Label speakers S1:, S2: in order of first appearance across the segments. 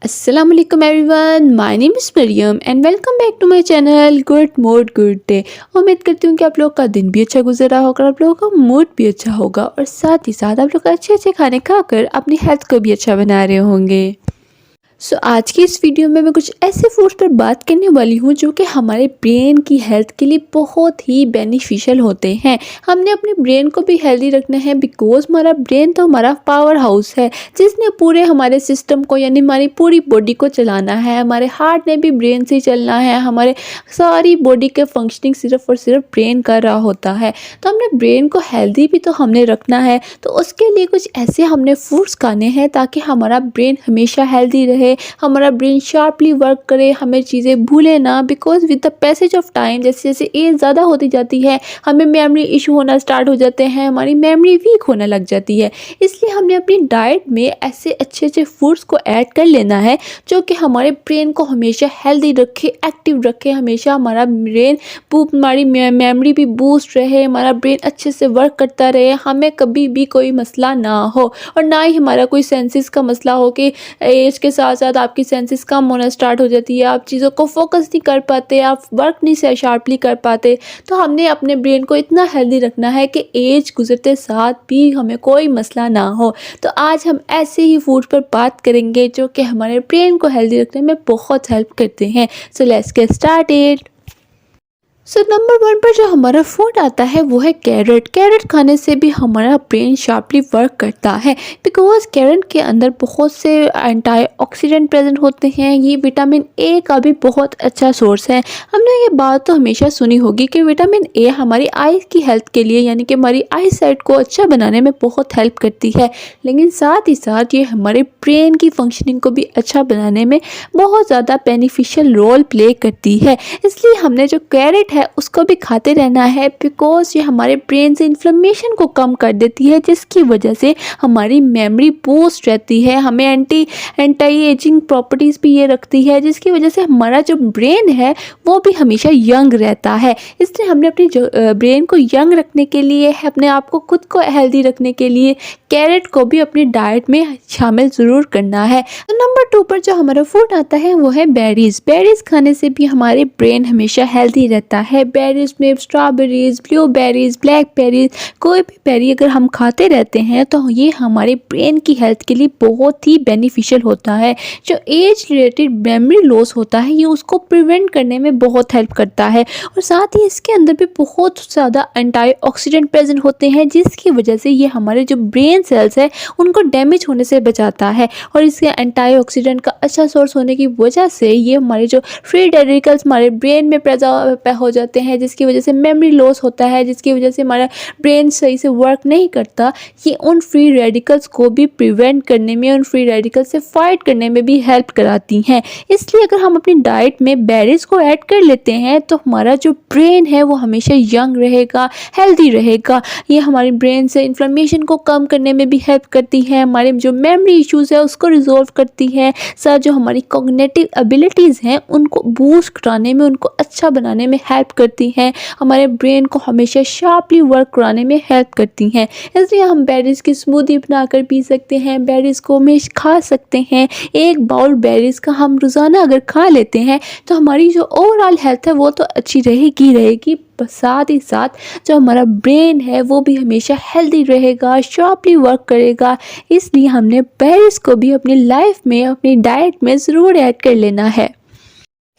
S1: अस्सलाम वालेकुम everyone, my name is Mariyam and welcome back to my channel good mood good day. उम्मीद करती हूँ कि आप लोग का दिन भी अच्छा गुजर रहा होगा, आप लोगों का मूड भी अच्छा होगा और साथ ही साथ आप लोग अच्छे अच्छे खाने खाकर अपनी हेल्थ को भी अच्छा बना रहे होंगे। आज की इस वीडियो में मैं कुछ ऐसे फूड्स पर बात करने वाली हूँ जो कि हमारे ब्रेन की हेल्थ के लिए बहुत ही बेनिफिशियल होते हैं। हमने अपने ब्रेन को भी हेल्दी रखना है बिकॉज हमारा ब्रेन तो हमारा पावर हाउस है जिसने पूरे हमारे सिस्टम को यानी हमारी पूरी बॉडी को चलाना है। हमारे हार्ट ने भी ब्रेन से ही चलना है, हमारे सारी बॉडी के फंक्शनिंग सिर्फ और सिर्फ ब्रेन कर रहा होता है। तो हमने ब्रेन को हेल्दी भी तो हमने रखना है, तो उसके लिए कुछ ऐसे हमने फूड्स खाने हैं ताकि हमारा ब्रेन हमेशा हेल्दी रहे, हमारा ब्रेन शार्पली वर्क करे, हमें चीज़ें भूले ना। Because with the passage of time जैसे जैसे एज ज़्यादा होती जाती है हमें मेमोरी इशू होना स्टार्ट हो जाते हैं, हमारी मेमोरी वीक होने लग जाती है। इसलिए हमने अपनी डाइट में ऐसे अच्छे अच्छे फूड्स को ऐड कर लेना है जो कि हमारे ब्रेन को हमेशा हेल्दी रखे, एक्टिव रखे, हमेशा हमारा ब्रेन हमारी मेमोरी भी बूस्ट रहे, हमारा ब्रेन अच्छे से वर्क करता रहे, हमें कभी भी कोई मसला ना हो और ना ही हमारा कोई सेंसेस का मसला हो कि एज के साथ साथ आपकी सेंसेस कम होना स्टार्ट हो जाती है, आप चीज़ों को फोकस नहीं कर पाते, आप वर्क नहीं से शार्पली कर पाते। तो हमने अपने ब्रेन को इतना हेल्दी रखना है कि एज गुजरते साथ भी हमें कोई मसला ना हो। तो आज हम ऐसे ही फूड पर बात करेंगे जो कि हमारे ब्रेन को हेल्दी रखने में बहुत हेल्प करते हैं। So let's get started. Number 1 पर जो हमारा फूड आता है वो है कैरेट। कैरेट खाने से भी हमारा ब्रेन शार्पली वर्क करता है बिकॉज कैरेट के अंदर बहुत से एंटीऑक्सीडेंट प्रेजेंट होते हैं। ये विटामिन ए का भी बहुत अच्छा सोर्स है। हमने ये बात तो हमेशा सुनी होगी कि विटामिन ए हमारी आई की हेल्थ के लिए यानी कि हमारी आई साइट को अच्छा बनाने में बहुत हेल्प करती है, लेकिन साथ ही साथ ये हमारे ब्रेन की फंक्शनिंग को भी अच्छा बनाने में बहुत ज़्यादा बेनिफिशियल रोल प्ले करती है। इसलिए हमने जो कैरेट है उसको भी खाते रहना है बिकॉज ये हमारे ब्रेन से इन्फ्लेमेशन को कम कर देती है, जिसकी वजह से हमारी मेमोरी बूस्ट रहती है, हमें एंटी एजिंग प्रॉपर्टीज़ भी ये रखती है, जिसकी वजह से हमारा जो ब्रेन है वो भी हमेशा यंग रहता है। इसलिए हमने अपनी ब्रेन को यंग रखने के लिए, अपने आप को खुद को हेल्दी रखने के लिए कैरेट को भी अपनी डाइट में शामिल ज़रूर करना है। तो नंबर 2 पर जो हमारा फूड आता है वो है बेरीज। बेरीज खाने से भी हमारे ब्रेन हमेशा हेल्दी रहता है। बेरीज में स्ट्रॉबेरीज, ब्लूबेरीज, ब्लैकबेरीज, कोई भी बेरी अगर हम खाते रहते हैं तो ये हमारे ब्रेन की हेल्थ के लिए बहुत ही बेनिफिशियल होता है। जो एज रिलेटेड मेमोरी लॉस होता है ये उसको प्रिवेंट करने में बहुत हेल्प करता है और साथ ही इसके अंदर भी बहुत ज़्यादा एंटीऑक्सीडेंट प्रेजेंट होते हैं, जिसकी वजह से ये हमारे जो ब्रेन सेल्स है उनको डैमेज होने से बचाता है। और इसके एंटीऑक्सीडेंट का अच्छा सोर्स होने की वजह से ये हमारे जो फ्री रेडिकल्स हमारे ब्रेन में पैदा हो जाते हैं, जिसकी वजह से मेमोरी लॉस होता है, जिसकी वजह से हमारा ब्रेन सही से वर्क नहीं करता। ये उन फ्री रेडिकल्स को भी प्रिवेंट करने में, उन फ्री रेडिकल्स से फाइट करने में भी हेल्प कराती हैं। इसलिए अगर हम अपनी डाइट में बेरीज को ऐड कर लेते हैं तो हमारा जो ब्रेन है वो हमेशा यंग रहेगा, हेल्दी रहेगा। ये हमारे ब्रेन से इन्फ्लेमेशन को कम करने में भी हेल्प करती है, हमारे जो मेमोरी इश्यूज़ है उसको रिजॉल्व करती है, साथ जो हमारी कॉग्निटिव एबिलिटीज़ हैं उनको बूस्ट कराने में, उनको अच्छा बनाने में हेल्प करती हैं, हमारे ब्रेन को हमेशा शार्पली वर्क कराने में हेल्प करती हैं। इसलिए हम बेरीज़ की स्मूदी बनाकर पी सकते हैं, बेरीज़ को हमेशा खा सकते हैं। एक बाउल बेरीज़ का हम रोज़ाना अगर खा लेते हैं तो हमारी जो ओवरऑल हेल्थ है वो तो अच्छी रहेगी, साथ ही साथ जो हमारा ब्रेन है वो भी हमेशा हेल्दी रहेगा, शार्पली वर्क करेगा। इसलिए हमने बेरीज को भी अपनी लाइफ में, अपनी डाइट में ज़रूर ऐड कर लेना है।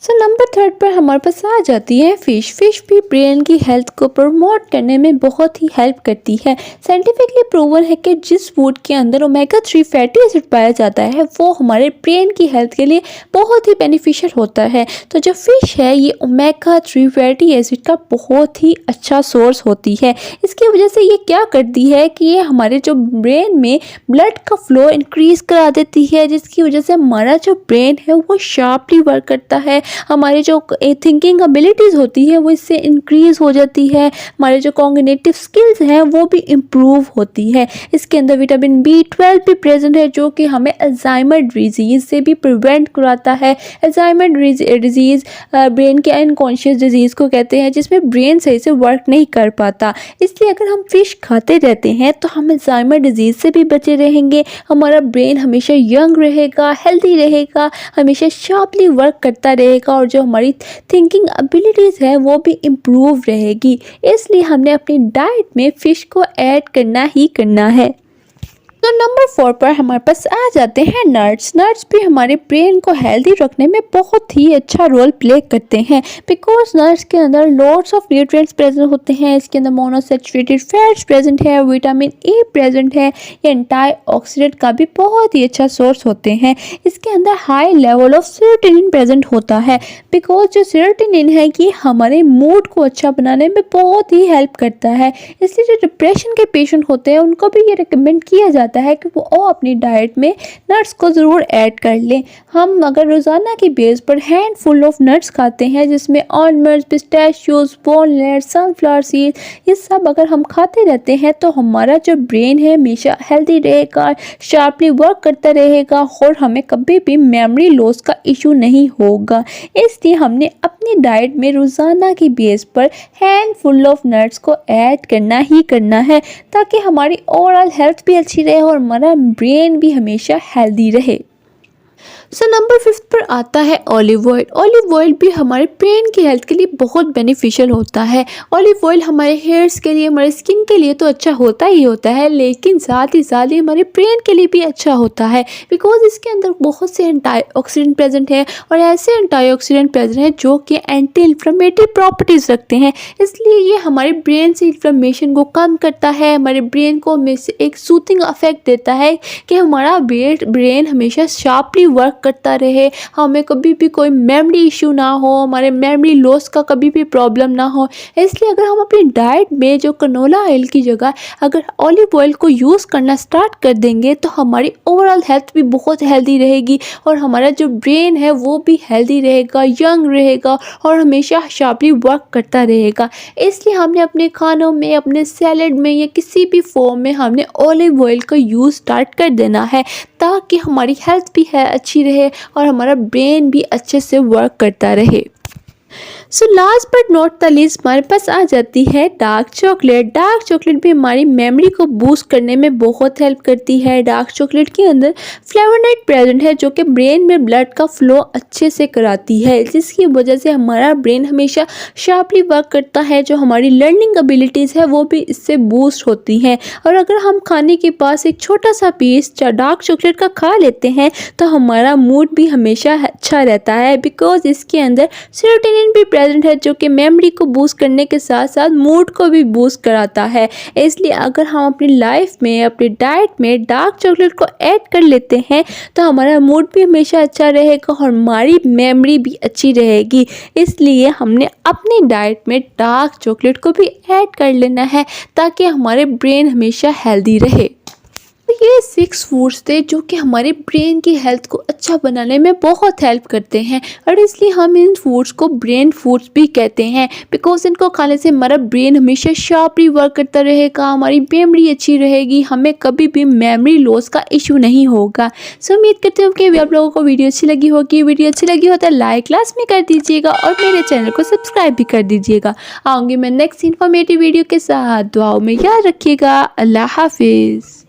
S1: नंबर 3 पर हमारे पास आ जाती है फ़िश। फ़िश भी ब्रेन की हेल्थ को प्रमोट करने में बहुत ही हेल्प करती है। साइंटिफिकली प्रूवन है कि जिस फूड के अंदर ओमेगा 3 फैटी एसिड पाया जाता है वो हमारे ब्रेन की हेल्थ के लिए बहुत ही बेनिफिशियल होता है। तो जो फ़िश है ये ओमेगा 3 फैटी एसिड का बहुत ही अच्छा सोर्स होती है। इसकी वजह से ये क्या करती है कि ये हमारे जो ब्रेन में ब्लड का फ्लो इंक्रीज़ करा देती है, जिसकी वजह से हमारा जो ब्रेन है वो शार्पली वर्क करता है, हमारे जो थिंकिंग एबिलिटीज़ होती है वो इससे इंक्रीज़ हो जाती है, हमारे जो कॉग्निटिव स्किल्स हैं वो भी इम्प्रूव होती है। इसके अंदर विटामिन B12 भी प्रेजेंट है जो कि हमें अल्जाइमर डिजीज़ से भी प्रिवेंट कराता है। अल्जाइमर डिजीज़ ब्रेन के अनकॉन्शियस डिजीज़ को कहते हैं, जिसमें ब्रेन सही से वर्क नहीं कर पाता। इसलिए अगर हम फिश खाते रहते हैं तो हम अल्जाइमर डिजीज़ से भी बचे रहेंगे, हमारा ब्रेन हमेशा यंग रहेगा, हेल्दी रहेगा, हमेशा शार्पली वर्क करता रहेगा और जो हमारी थिंकिंग एबिलिटीज़ है वो भी इम्प्रूव रहेगी। इसलिए हमने अपनी डाइट में फ़िश को ऐड करना ही करना है। तो नंबर 4 पर हमारे पास आ जाते हैं नट्स। नट्स भी हमारे ब्रेन को हेल्दी रखने में बहुत ही अच्छा रोल प्ले करते हैं, बिकॉज नट्स के अंदर लॉट्स ऑफ न्यूट्रिएंट्स प्रेजेंट होते हैं। इसके अंदर मोनोसैचुरेटेड फैट्स प्रेजेंट है, विटामिन ए प्रेजेंट है, ये एंटीऑक्सीडेंट का भी बहुत ही अच्छा सोर्स होते हैं। इसके अंदर high level of serotonin present होता है, बिकॉज जो सेरोटोनिन है ये हमारे मूड को अच्छा बनाने में बहुत ही हेल्प करता है। इसलिए जो डिप्रेशन के पेशेंट होते हैं उनको भी ये रिकमेंड किया जाता है कि वो अपनी डाइट में नट्स को ज़रूर ऐड कर लें। हम अगर रोज़ाना की बेस पर हैंडफुल ऑफ नट्स खाते हैं, जिसमें almonds, pistachios, walnuts, sunflower seeds, ये सब अगर हम खाते रहते हैं तो हमारा जो ब्रेन है हमेशा हेल्दी रहेगा, शार्पली वर्क करता रहेगा और हमें कभी भी मेमोरी लॉस का इशू नहीं होगा। इसलिए हमने अपनी डाइट में रोज़ाना की बेस पर हैंडफुल ऑफ नट्स को ऐड करना ही करना है, ताकि हमारी ओवरऑल हेल्थ भी अच्छी रहे और हमारा ब्रेन भी हमेशा हेल्दी रहे। सो नंबर 5 पर आता है ऑलिव ऑयल। ऑलिव ऑयल भी हमारे ब्रेन की हेल्थ के लिए बहुत बेनिफिशियल होता है। ऑलिव ऑयल हमारे हेयर्स के लिए, हमारे स्किन के लिए तो अच्छा होता ही होता है, लेकिन साथ ही साथ ये हमारे ब्रेन के लिए भी अच्छा होता है, बिकॉज इसके अंदर बहुत से एंटीऑक्सीडेंट प्रेजेंट है और ऐसे एंटीऑक्सीडेंट प्रेजेंट हैं जो कि एंटी इन्फ्लेमेटरी प्रॉपर्टीज़ रखते हैं। इसलिए ये हमारे ब्रेन से इन्फ्लेमेशन को कम करता है, हमारे ब्रेन को एक सूथिंग इफेक्ट देता है कि हमारा ब्रेन हमेशा शार्पली वर्क करता रहे, हमें कभी भी कोई मेमोरी इशू ना हो, हमारे मेमोरी लॉस का कभी भी प्रॉब्लम ना हो। इसलिए अगर हम अपनी डाइट में जो कनोला ऑयल की जगह अगर ऑलिव ऑयल को यूज़ करना स्टार्ट कर देंगे तो हमारी ओवरऑल हेल्थ भी बहुत हेल्दी रहेगी और हमारा जो ब्रेन है वो भी हेल्दी रहेगा, यंग रहेगा और हमेशा शार्पली वर्क करता रहेगा। इसलिए हमने अपने खानों में, अपने सैलेड में या किसी भी फॉर्म में हमने ऑलिव ऑयल का यूज़ स्टार्ट कर देना है, ताकि हमारी हेल्थ भी है अच्छी रहे और हमारा ब्रेन भी अच्छे से वर्क करता रहे। So last but not the least हमारे पास आ जाती है डार्क चॉकलेट। डार्क चॉकलेट भी हमारी मेमोरी को बूस्ट करने में बहुत हेल्प करती है। डार्क चॉकलेट के अंदर फ्लेवोनोइड प्रेजेंट है जो कि ब्रेन में ब्लड का फ्लो अच्छे से कराती है, जिसकी वजह से हमारा ब्रेन हमेशा शार्पली वर्क करता है। जो हमारी लर्निंग एबिलिटीज़ है वो भी इससे बूस्ट होती हैं। और अगर हम खाने के पास एक छोटा सा पीस डार्क चॉकलेट का खा लेते हैं तो हमारा मूड भी हमेशा अच्छा रहता है, बिकॉज इसके अंदर सेरोटोनिन भी प्रेजेंट है जो कि मेमोरी को बूस्ट करने के साथ साथ मूड को भी बूस्ट कराता है। इसलिए अगर हम अपनी लाइफ में, अपनी डाइट में डार्क चॉकलेट को ऐड कर लेते हैं तो हमारा मूड भी हमेशा अच्छा रहेगा और हमारी मेमोरी भी अच्छी रहेगी। इसलिए हमने अपनी डाइट में डार्क चॉकलेट को भी ऐड कर लेना है ताकि हमारे ब्रेन हमेशा हेल्दी रहे। ये 6 फूड्स थे जो कि हमारे ब्रेन की हेल्थ को अच्छा बनाने में बहुत हेल्प करते हैं और इसलिए हम इन फूड्स को ब्रेन फूड्स भी कहते हैं, बिकॉज इनको खाने से हमारा ब्रेन हमेशा शार्पली वर्क करता रहेगा, हमारी मेमोरी अच्छी रहेगी, हमें कभी भी मेमोरी लॉस का इशू नहीं होगा। सो उम्मीद करती हूँ कि आप लोगों को वीडियो अच्छी लगी होगी। वीडियो अच्छी लगी हो तो लाइक क्लास में कर दीजिएगा और मेरे चैनल को सब्सक्राइब भी कर दीजिएगा। आऊँगी मैं नेक्स्ट इन्फॉर्मेटिव वीडियो के साथ। दुआओं में याद रखिएगा। अल्लाह हाफिज़।